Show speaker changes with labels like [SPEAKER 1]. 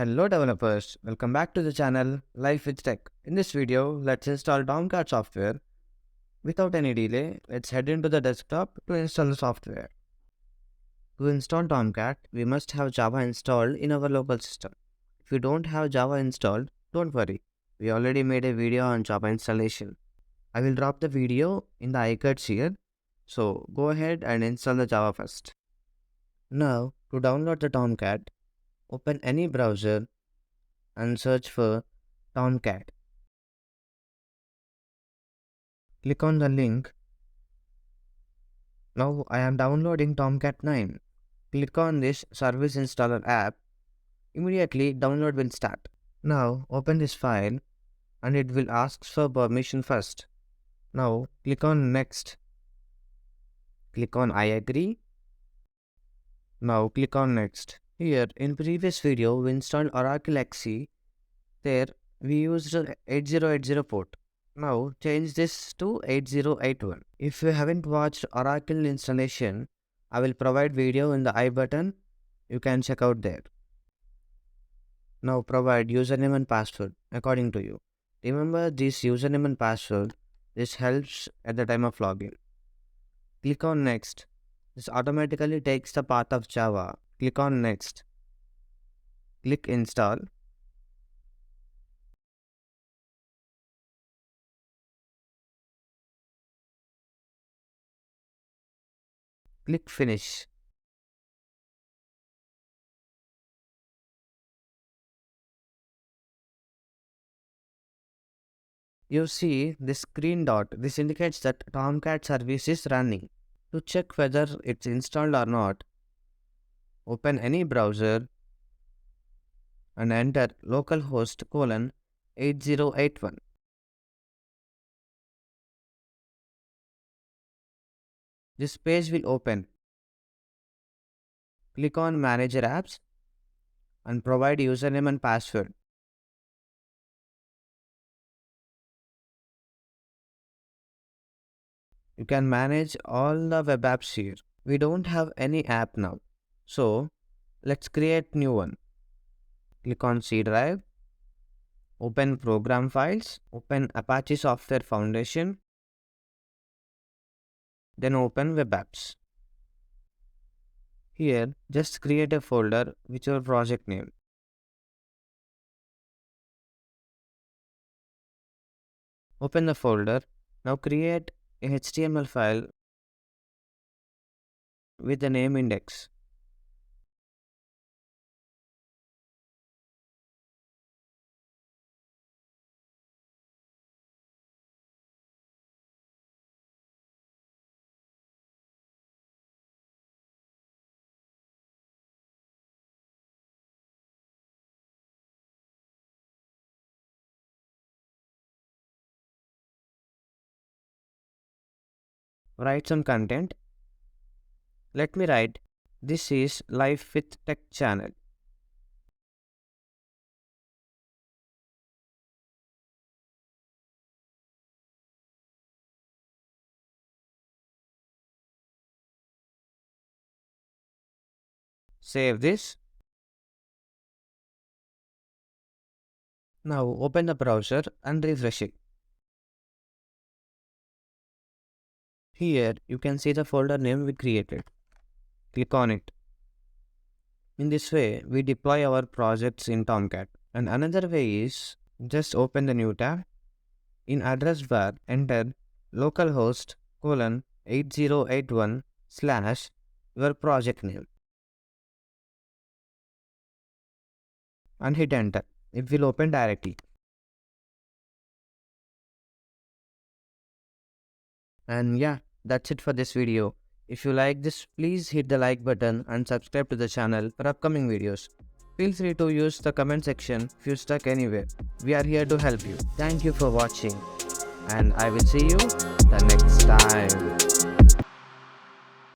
[SPEAKER 1] Hello developers, welcome back to the channel Life with Tech. In this video, let's install Tomcat software. Without any delay, let's head into the desktop to install the software. To install Tomcat, we must have Java installed in our local system. If you don't have Java installed, don't worry. We already made a video on Java installation. I will drop the video in the iCards here. So go ahead and install the Java first. Now, to download the Tomcat, open any browser and search for Tomcat. Click on the link. Now I am downloading Tomcat 9. Click on this Service Installer app. Immediately download will start. Now open this file and it will ask for permission first. Now click on Next. Click on I agree. Now click on Next. Here in previous video we installed Oracle XE. There we used 8080 port. Now change this to 8081. If you haven't watched Oracle installation, I will provide video in the I button. You can check out there. Now provide username and password according to you. Remember this username and password. This helps at the time of login. Click on Next. This automatically takes the path of Java. Click on Next. Click Install. Click Finish. You see this green dot. This indicates that Tomcat service is running. To check whether it's installed or not, open any browser and enter localhost :8081. This page will open. Click on Manager Apps and provide username and password. You can manage all the web apps here. We don't have any app now. So let's create new one. Click on C drive. Open program files. Open Apache Software Foundation. Then open web apps. Here just create a folder with your project name. Open the folder. Now create a HTML file with the name index. Write some content. Let me write, this is Life with Tech channel. Save this. Now open the browser and refresh it. Here you can see the folder name we created. Click on it. In this way, we deploy our projects in Tomcat. And another way is, just open the new tab. In address bar, enter localhost :8081 / your project name. And hit enter. It will open directly. And yeah, that's it for this video. If you like this, please hit the like button and subscribe to the channel for upcoming videos. Feel free to use the comment section if you're stuck anywhere. We are here to help you. Thank you for watching and I will see you the next time.